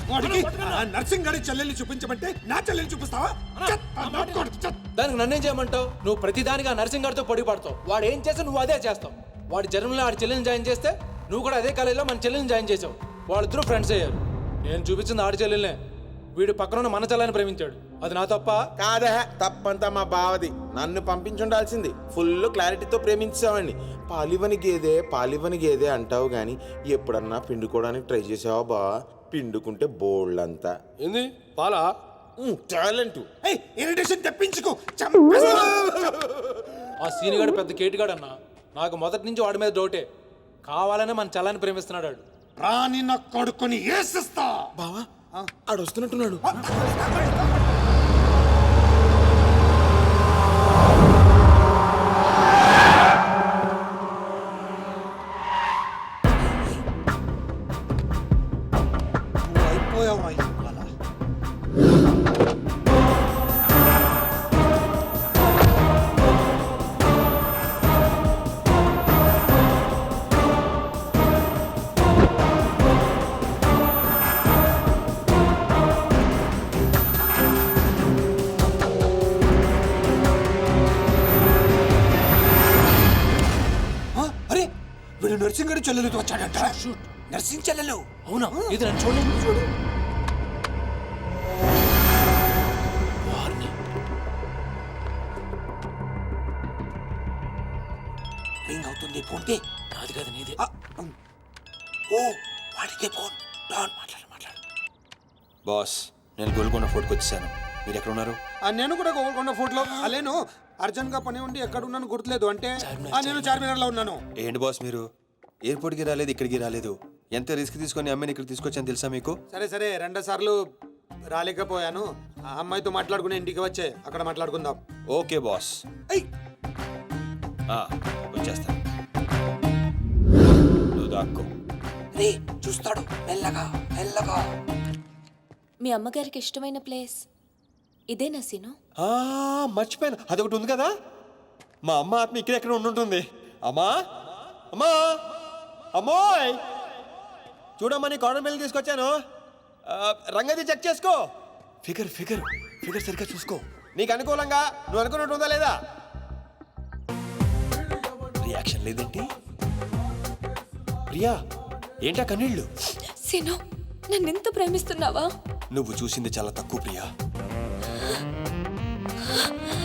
వాడికి నర్సింగ్ గారి చెల్లెల్ని చూపించమంటే నా చెల్లెల్ని చూపిస్తావా? దానికి నన్నేం చేయమంటావు? నువ్వు ప్రతిదానికి ఆ నర్సింగ్ గారితో పొడి పడతావు. వాడు ఏం చేస్తే నువ్వు అదే చేస్తావు. వాడి జన్మలో ఆడి చెల్లెల్ని జాయిన్ చేస్తే నువ్వు కూడా అదే కాలేజీలో మన చెల్లెల్ని జాయిన్ చేసావు. వాళ్ళిద్దరూ ఫ్రెండ్స్ అయ్యారు. నేను చూపించింది ఆడి చెల్లెల్నే. వీడు పక్కన మన చెల్లని ప్రేమించాడు. అది నా తప్ప కాదా? తప్పంతా మా బావది. నన్ను పంపించుండాల్సింది. ఫుల్ క్లారిటీతో ప్రేమించావండి. పాలివని గేదే అంటావు గాని ఎప్పుడన్నా పిండుకోవడానికి ట్రై చేసావా బా? పిండుకుంటే బోల్డంతా ఏంది పాలా టాలెంట్. ఇరిటేషన్ తెప్పించుకో. ఆ సీనిగాడు పెద్ద కేటుగాడు అన్న. నాకు మొదటి నుంచి వాడి మీద డౌటే. కావాలనే మన చెల్లని ప్రేమిస్తున్నాడు వాడు. రాని నా కొడుకుని ఏసిస్తా. బావా ఆడు వస్తున్నట్టున్నాడు. అయిపోయావా? అరే వీడు నర్సింగ్ గారి చెల్లెలతో వచ్చాడంట. నర్సింగ్ చెల్లెలు. అవునా? ఇది నన్ను చూడు. రింగ్ అవుతుంది. ఫోన్కి కాదు కాదు నీదే. ఓ వాడికే ఫోన్. మాట్లాడు. బాస్, నేను గోల్కొండ ఫోర్ట్కి వచ్చేసాను. మీరు ఎక్కడ ఉన్నారు? నేను కూడా గోల్కొండ ఫోర్ట్లో. అలేను అర్జెంట్ గా పని ఉండి ఎక్కడ ఉన్నాను గుర్తులేదు. అంటే నేను చార్మినార్ లో ఉన్నాను. ఏంటి బాస్ మీరు ఎయిర్పోర్ట్కి రాలేదు, ఇక్కడికి రాలేదు. ఎంత రిస్క్ తీసుకొని అమ్మాయిని ఇక్కడ తీసుకొచ్చాను తెలుసా మీకు? సరే 2 సార్లు రాలేకపోయాను. ఆ అమ్మాయితో మాట్లాడుకుని ఇంటికి వచ్చే అక్కడ మాట్లాడుకుందాం. ఓకే బాస్, వచ్చేస్తా. నువ్వు దాక్కో. రే చూస్తాడు. మెల్లగా. మీ అమ్మగారికి ఇష్టమైన ప్లేస్ ఇదేనా సీను? మర్చిపోయాను, అదొకటి ఉంది కదా. మా అమ్మ ఆత్మ ఇక్కడ ఎక్కడ ఉండుంటుంది. అమ్మా అమ్మోయ్, చూడమ్మా నీ కాటన్ బిల్ తీసుకొచ్చాను. రంగది చెక్ చేసుకో. ఫిగర్ సరిగ్గా చూసుకో. నీకు అనుకూలంగా నువ్వు అనుకున్నట్టు ఉందా లేదా? రియాక్షన్ లేదేంటి? ప్రియా ఏంటా కన్నీళ్ళు? సీను నన్నెంత ప్రేమిస్తున్నావా? నువ్వు చూసింది చాలా తక్కువ ప్రియా.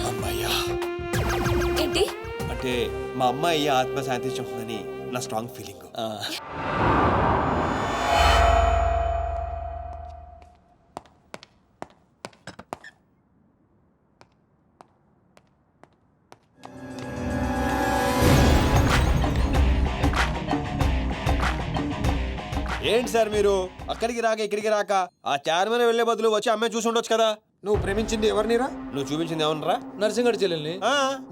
అమ్మాయ్యా ఏంటి అంటే మా అమ్మాయి ఆత్మ శాంతించుకుంటుందని నా స్ట్రాంగ్ ఫీలింగ్. ఏంటి సార్ మీరు అక్కడికి రాక ఇక్కడికి రాక ఆ చార్మినార్ వెళ్లే బదులు వచ్చి అమ్మాయి చూసి ఉండొచ్చు కదా. నువ్వు ప్రేమించింది ఎవరినిరా? నువ్వు చూపించింది ఏమన్నారా? నర్సింగ్ గారి చెల్లెల్ని.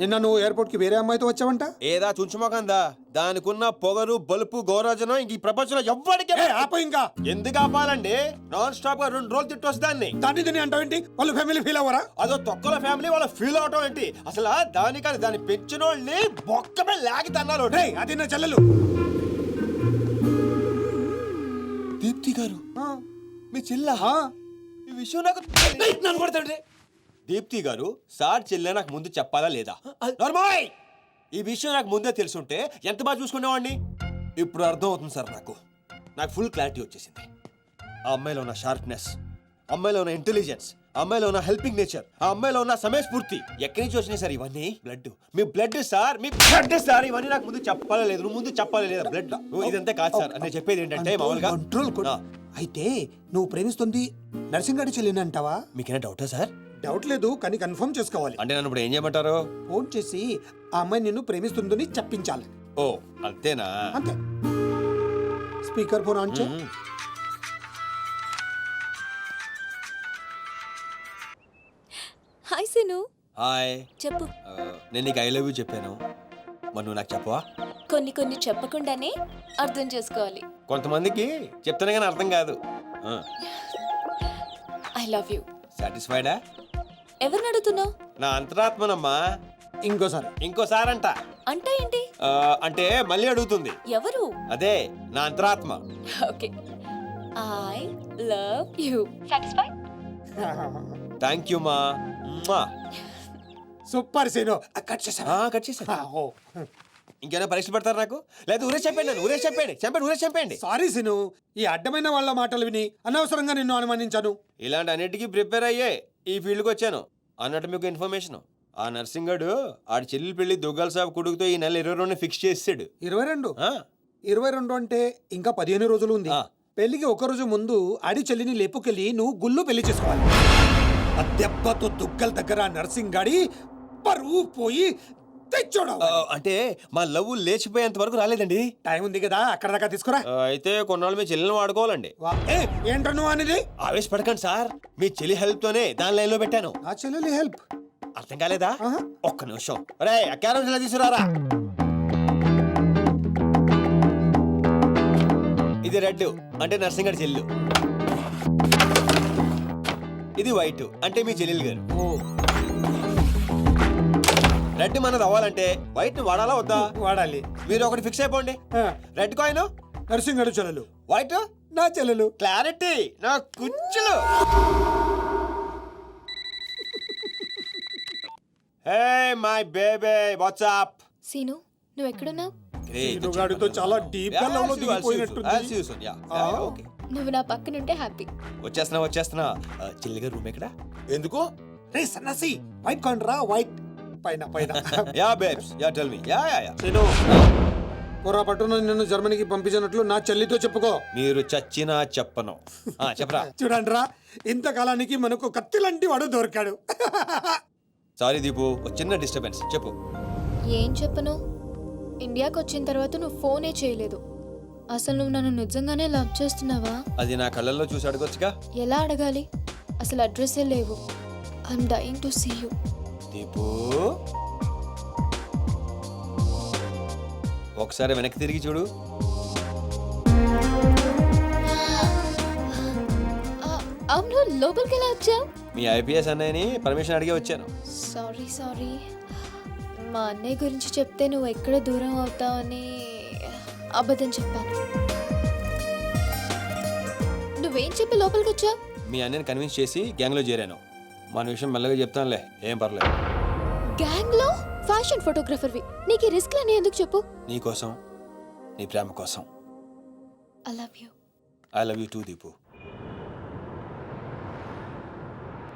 నిన్న నువ్వు ఎయిర్పోర్ట్ కి వేరే అమ్మాయితో వచ్చావంట. ఏదా చుంచుమోకందా? దానికున్న పొగరు బలుపు గౌరాజనం ఇంక ఈ ప్రపంచంలో ఎవ్వడికి ఆపో ఇంకా. ఎందుకు ఆపాలండి? నాన్ స్టాప్ గా 2 రోజులు తిట్టొచ్చు దాన్ని. దాన్ని అంటావేంటి? వాళ్ళు ఫ్యామిలీ ఫీల్ అవ్వరా? అదో తొక్కల ఫ్యామిలీ వాళ్ళ ఫీల్ అవటం ఏంటి? అసలు దానికని దాన్ని పెంచిన వాళ్ళని బొక్కమే లాగి తన్నారు. అది నా చెల్లెలు. దీప్తి గారు మీ చెల్ల ఈ విషయం నాకు నన్ను కొడతాడు. దీప్తి గారు సార్ చెల్లె నాకు ముందు చెప్పాలా లేదా? నార్మల్ ఈ విషయం నాకు ముందే తెలుసుంటే ఎంత బాగా చూసుకునేవాడిని. ఇప్పుడు అర్థం అవుతుంది సార్. నాకు ఫుల్ క్లారిటీ వచ్చేసింది. ఆ అమ్మాయిలో ఉన్న షార్ప్నెస్, అమ్మాయిలో ఉన్న ఇంటెలిజెన్స్, అమ్మాయిలో ఉన్న హెల్పింగ్ నేచర్, ఆ అమ్మాయిలో ఉన్న సమయస్ఫూర్తి ఎక్కడి నుంచి వచ్చినాయి సార్ ఇవన్నీ? బ్లడ్, మీ బ్లడ్ సార్, మీ బ్లడ్ సార్. ఇవన్నీ నాకు ముందు చెప్పాలా లేదు? నువ్వు ముందు చెప్పాలా లేదా? బ్లడ్ ఇదంతా కాదు సార్. నేను చెప్పేది ఏంటంటే మామూలుగా అయితే నువ్వు ప్రేమిస్తుంది నర్సింగ్ గారి చెల్లిని అంటావా? మీకేనా డౌటా సార్? డౌట్ లేదు, కానీ కన్ఫర్మ్ చేసుకోవాలి. అంటే నన్ను ఇప్పుడు ఏం చేయమంటారు? ఫోన్ చేసి ఆ అమ్మాయి నిన్ను ప్రేమిస్తుందని చెప్పించాలి. ఓ అంతేనా? అంతే. స్పీకర్ ఫోన్ ఆన్ చేయి. హాయ్ సీను. హాయ్. చెప్పు. నేను నీకు ఐ లవ్ యూ చెప్పాను, మరి నువ్వు నాకు చెప్పవా? కొన్ని చెప్పకుండానే అర్థం చేసుకోవాలి. కొంతమందికి చెప్తానే కానీ అర్థం కాదు. I love you. సాటిస్ఫైడా? ఎవరిని అడుగుతున్నావు? నా అంతరాత్మనమ్మా. ఇంకోసారి అంట. అంటే ఏంటి? అంటే మళ్ళీ అడుగుతుంది. ఎవరు? అదే నా అంతరాత్మ. Okay. I love you. Satisfied? Thank you మా. Super scene. కట్ చేసా. కట్ చేసా. ఇంకేమైనా పరీక్షలు పెడతారు నాకు? లేదా ఊరే చెప్పండి, ఊరే చెప్పండి, ఊరే చెప్పండి. సారీ సీను, ఈ అడ్డమైన వాళ్ళ మాటలు విని అనవసరంగా నిన్ను అనుమానించాను. ఇలాంటి అన్నిటికీ ప్రిపేర్ అయ్యే ఈ ఫీల్డ్కి వచ్చాను. అన్నట్టు మీకు ఇన్ఫర్మేషన్, ఆ నర్సింగ్ గడు ఆడి చెల్లెలు పెళ్లి దుగ్గాల సాబ్ కొడుకుతో ఈ నెల 22 ఫిక్స్ చేసాడు. 22? ఆ, 22 అంటే ఇంకా 15 రోజులు ఉంది. ఆ. పెళ్లికి ఒక రోజు ముందు ఆడి చెల్లిని లేపుకెళ్ళి నువ్వు గుళ్ళు పెళ్లి చేసుకోవాలి. ఆ దెబ్బతో దుగ్గల దగ్గర నర్సింగ్ గాడి పరువు పోయి తెచ్చోడు. అంటే మా లవ్ లేచిపోయేంత వరకు రాలేదండి. టైం ఉంది కదా, అక్కడ దాకా తీసుకురా. అయితే కొన్నాళ్ళు మీ చెల్లెలను వాడుకోవాలండి. ఏంట్రా నువ్వు అనేది? ఆవేశపడకండి సార్, మీ చెల్లి హెల్ప్ తోనే దాని లైన్ లో పెట్టాను. నా చెల్లెలి హెల్ప్? అర్థం కాలేదా? ఆహా. ఒక్క నిమిషం. రే క్యారం ఇలా తీసుకురారా. ఇది రెడ్ అంటే నర్సింగ్ గారి చెల్లు. ఇది వైట్ అంటే మీ చెల్లెలు గారు. రెడ్ మనది అవ్వాలంటే వైట్ ని వాడాలా వద్దా? వాడాలి. మీరు ఒకటి ఫిక్స్ అయిపోండి. ఆ, రెడ్ కాయిన్ నర్సింగ్ గారు చెల్లెలు, వైట్ నా చెల్లెలు. క్లారిటీ నా కుచ్చులు. Hey my baby WhatsApp. Seenu, నువ్వు ఎక్కడున్నావు? గాడితో చాలా డీప్ గా లవ్ లో దిగిపోయినట్టుంది. ఓకే, నువ్వు నా పక్కనుంటే హ్యాపీ. వచ్చేస్తున్నా. చిల్లిగా రూమ్ ఎక్కడ? ఎందుకు? రే సన్నసి, వైట్ కాయిన్ రా, వైట్ పైన పైన. Yeah babes, yeah tell me. Yeah Seenu, పొరపాటున నిన్ను జర్మనీకి పంపించినట్లు నా చెల్లితో చెప్పుకో. మీరు చచ్చినా చెప్పను. చెప్పరా. చూడండి రా, ఇంతకాలానికి మనకు కత్తి లాంటి వాడు దొరికాడు. సారీ దీపు, ఒక చిన్న డిస్టర్బెన్స్. చెప్పు. ఏం చెప్పను? ఇండియాకి వచ్చిన తర్వాత నువ్వు ఫోనే చేయలేదు. అసలు నువ్వు నన్ను నిజంగానే లవ్ చేస్తున్నావా? అది నా కళ్ళల్లో చూసి అడగొచ్చుగా. ఎలా అడగాలి? అసలు అడ్రస్సే లేవు. I'm dying to see you. Deepu, ఒకసారి వెనక్కి తిరిగి చూడు. అవును, లోపలికి ఎలా వచ్చావు? మీ ఐపీఎస్ అన్నయ్యని పర్మిషన్ అడిగే వచ్చాను. సారీ. మా అన్నయ్య గురించి చెప్తే నువ్వు ఎక్కడ దూరం అవుతావని అబద్ధం చెప్పాను. నువ్వేం చెప్పి లోపలికి వచ్చావు? మీ అన్నయ్యని కన్విన్స్ చేసి గ్యాంగ్లో చేరాను. మన విషయం మెల్లగా చెప్తానులే, ఏం పర్లేదు. గ్యాంగ్ లో ఫ్యాషన్ ఫోటోగ్రఫర్వి, నీకు ఈ రిస్క్ అని ఎందుకు చెప్పు? నీ కోసం, నీ ప్రేమ కోసం. I love you. I love you two Deepu.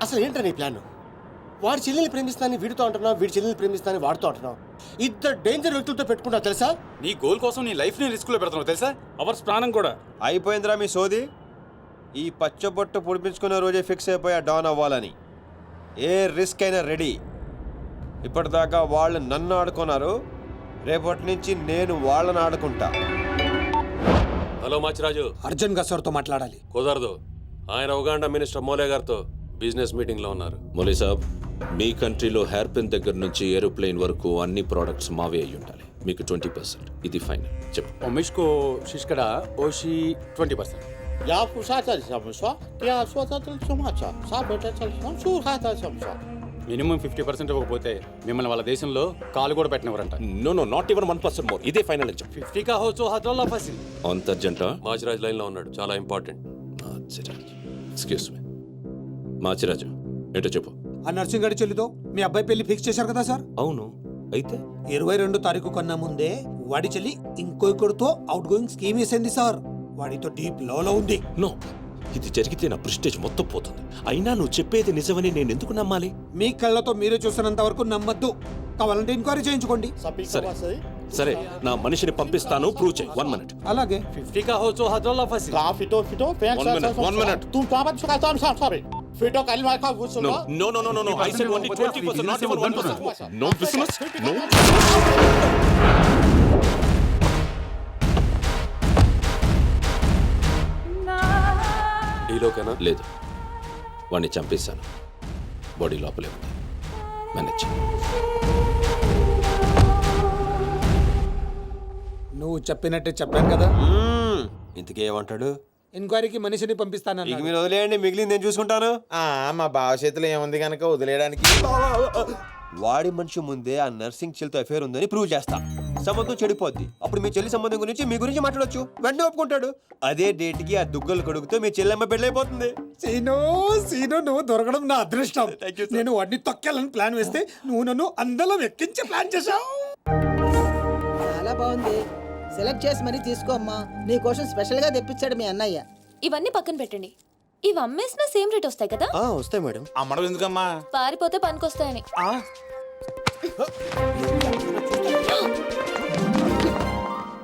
అసలు ఏంటో నీ ప్లాన్? వాడి చెల్లెల్ని ప్రేమిస్తానని వీడితో అంటున్నావు, వీడి చెల్లెల్ని ప్రేమిస్తానని వాడితో అంటున్నావు. ఇద్దరు డేంజర్ వ్యక్తులతో పెట్టుకుంటావు తెలుసా? నీ గోల్ కోసం నీ లైఫ్ ని రిస్క్ లో పెడుతున్నావు తెలుసా? అవర్స్ ప్రాణం కూడా. అయిపోయిందిరా మీ సోది. ఈ పచ్చబొట్టు పొడిపించుకునే రోజే ఫిక్స్ అయిపోయా డాన్ అవ్వాలని. ఏ రిస్క్ అయినా రెడీ. ఇప్పటిదాకా వాళ్ళు నన్ను ఆడుకున్నారు, రేపటి నుంచి నేను వాళ్ళని ఆడుకుంటా. హలో మాచిరాజు, అర్జున్ గా సార్తో మాట్లాడాలి. కుదరదు. ఆయన ఉగాండా మినిస్టర్ మోలే గారితో బిజినెస్ మీటింగ్ లో ఉన్నారు. మోలీ సాబ్, మీ కంట్రీలో హెయిర్ పిన్ దగ్గర నుంచి ఏరోప్లేన్ వరకు అన్ని ప్రోడక్ట్స్ మావే అయి ఉండాలి. మీకు 20%. ఇది ఫైనల్. చెప్పు. ఒమిష్కో శిష్కడ ఓషి 20%. యా పుషాచా సమస్య యా స్వతత్ర సమాచ సాబెట చల్సం సుహాత సమస్య. మినిమం 50% ఇవ్వకపోతే మిమ్మల్ని వాళ్ళ దేశంలో కాలు కూడా పెట్టినవరంట. No not even 1% more. ఇదే ఫైనల్ అని చెప్పు. 50 కా హో సో హద్రల్లా ఫసిల్. అంత అర్జెంట్? మాచిరాజ్ లైన్ లో ఉన్నాడు, చాలా important. Machiraj, excuse me. Machiraju, ఏంటో చెప్పు. ఆ నర్సింగ్ గారి చెల్లితో మీ అబ్బాయి పెళ్లి ఫిక్స్ చేశారు కదా సార్? అవును, అయితే 22 తారీఖు కన్నా ముందే వాడి చెల్లి ఇంకొకరితో అవుట్ గోయింగ్ స్కీమ్ వేసింది సార్. వాడితో డీప్ లో ఉంది. నో, ఇది జరిగితే నా ప్రెస్టేజ్ మొత్తం పోతుంది. అయినా నువ్వు చెప్పేది నిజమని నేను ఎందుకు నమ్మాలి? మీ కళ్ళతో మీరే చూసినంత వరకు నమ్మద్దు. కావాలంటే ఎంక్వైరీ చేయించుకోండి. సరే, నా మనిషిని పంపిస్తాను, ప్రూవ్ చేయి. 1 minute. అలాగే. 50 కా హో సో హద్రల్లా ఫసిల్. కా ఫిటో ఫిటో ఫ్యాన్ 1 minute. తు పాపట్ సుఖా సారీ ఫిటో కలిమా కా No. I said only 20%, not even 1%. No business. No. డీలోకేనా? లేదు, వాడిని చంపేశాను. బాడీ లోపలే ఉంది. మేనేజ్. నువ్వు చెప్పినట్టే చెప్పాను కదా. ఇంతకీ ఏమంటాడు? ఎంక్వైరీకి మనిషిని ఇక పంపిస్తానన్నాడు. మీరు వదిలేయండి, మిగిలింది నేను చూసుకుంటాను. మా బావ చేతిలో ఏముంది కనుక వదిలేయడానికి. వాడి మనిషి ముందే ఆ నర్సింగ్ చెల్లితో అఫేర్ ఉందని ప్రూవ్ చేస్తా. సంబంధం చెడిపోద్ది. అప్పుడు మీ చెల్లి సంబంధం గురించి మీ గురించి మాట్లాడొచ్చు. వెంటనే ఒప్పుకుంటాడు. అదే డేట్ కి ఆ దుగ్గలు కొడుకుతో మీ చెల్లెమ్మ పెళ్ళైపోతుంది. సీను సీను నువ్వు దొరకడం నా అదృష్టం. Thank you, sir. నేను వాడిని తొక్కాలని ప్లాన్ వేస్తే నువ్వు నన్ను అందలో ఎక్కించే ప్లాన్ చేశావు. చాలా బాగుంది. సెలెక్ట్ చేసి మరీ తీసుకో అమ్మా. నీకోసం స్పెషల్ గా తెప్పించాడు మీ అన్నయ్య. ఇవన్నీ పక్కన పెట్టండి. ఇవి అమ్మేసిన సేమ్ రేట్ వస్తాయి కదా? వస్తాయి మేడం. అమ్మడం ఎందుకమ్మా? పారిపోతే పనికొస్తాయని.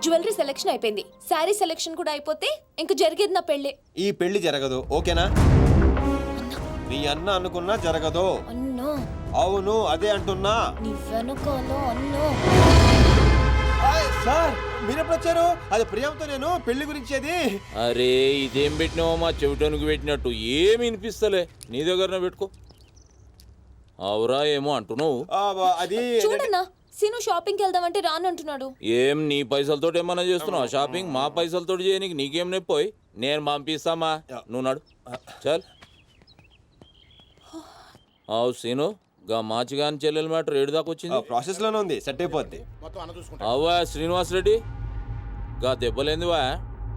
జ్యువెలరీ సెలెక్షన్ అయిపోయింది. శారీ సెలెక్షన్ కూడా అయిపోతే ఇంక జరిగేది నా పెళ్ళి. ఈ పెళ్లి జరగదు. ఓకేనా? మీ అన్న అనుకున్నా జరగదు. అన్నో అవును అదే అంటున్నా. నీ వెనకాల అన్నో. సార్ మీరెప్పుడు వచ్చారు? అది ప్రియాంతో నేను పెళ్లి గురించి అది. అరే ఇదేం పెట్టినావో మా చెవిటానికి పెట్టినట్టు ఏమి వినిపిస్తలే. నీ దగ్గరనే పెట్టుకో. అవురా ఏమో అంటున్నావు. అది చూడన్నా, సీను షాపింగ్కి వెళ్దామంటే రానంటున్నాడు. ఏం నీ పైసలతో ఏమన్నా చేస్తున్నావు షాపింగ్? మా పైసలతో చేయనీకి నీకేం నొప్పోయి? నేను పంపిస్తామా, నువ్వు నాడు చల్. అవు సీను, గా మాచిగాని చెల్లెల మ్యాటర్ ఏడు దాకా వచ్చింది. ప్రాసెస్ లోనే ఉంది. సెట్ అయిపోద్ది. అవ్వా శ్రీనివాస్ రెడ్డి, గా దెబ్బలేందివా?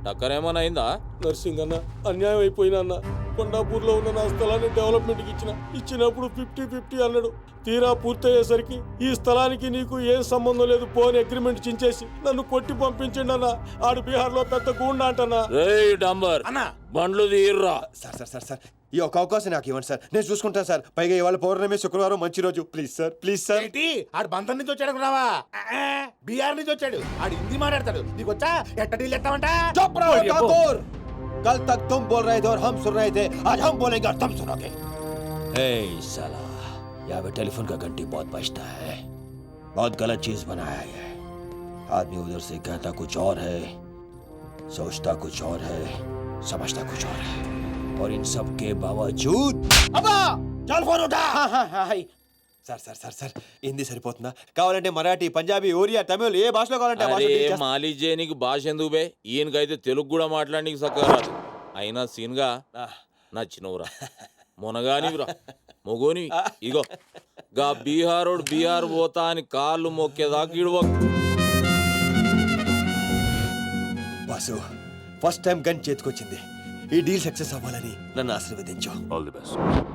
టక్కరేమన్నా అయిందా? నర్సింగ్ అన్న అన్యాయం అయిపోయినా అన్న. కొండాపూర్లో ఉన్న నా స్థలాన్ని డెవలప్మెంట్కి ఇచ్చినప్పుడు 50-50 అన్నాడు. తీరా పూర్తయ్యేసరికి ఈ స్థలానికి నీకు ఏం సంబంధం లేదు పోని అగ్రిమెంట్ చించేసి నన్ను కొట్టి పంపించండి అన్న. ఆడు బీహార్లో పెద్ద గూండా అంటన్నా. రేయ్ డంబర్ బండ్లు తీర్రా. సార్ సార్ సార్ సార్ ఈ ఒక అవకాశం నాకు ఇవ్వండి సార్. నేను చూసుకుంటాను సార్. పైగా ఇవాళ పౌర్ణమి, శుక్రవారం మంచి రోజు. Please sir, please sir. ఏంటి ఆడు బంధం నుంచి వచ్చాడు రావా? బీహార్ నుంచి వచ్చాడు. ఆడు హిందీ మాట్లాడతాడు. నీకు వచ్చా? ఎట్ట డీల్ ఎత్తామంట? चुप रहो ठाकुर। कल तक तुम बोल रहे थे और हम सुन रहे थे, आज हम बोलेंगे और तुम सुनोगे। हे साला, यहाँ पे टेलीफोन का घंटी बहुत बजता है। बहुत गलत चीज बनाया है। आदमी उधर से कहता कुछ और है, सोचता कुछ और है, समझता कुछ और है, और इन सब के बावजूद अब्बा चल फोन उठा। Sir sir sir sir Hindi సరిపోతుందా? కావాలంటే మరాఠీ, పంజాబీ, ఒరియా, తమిళ్ ఏ భాషలో కావాలంటే ఆ భాషలో అరే teach చేస్తా. మాలిష్ చేయనీకి భాష ఎందుకు బే? ఈయనకైతే తెలుగు కూడా మాట్లాడనీకి సక్కగా రాదు. అయినా సీన్గా నచ్చినవురా, మునగానివిరా, మొగోని. ఇగో గా బీహారోడు బీహార్ పోతా అని కాళ్ళు మొక్కేదాకా ఇడవ. బాసు ఫస్ట్ టైం గన్ చేతికొచ్చింది. ఈ డీల్ సక్సెస్ అవ్వాలని నన్ను ఆశీర్వదించు. All the best.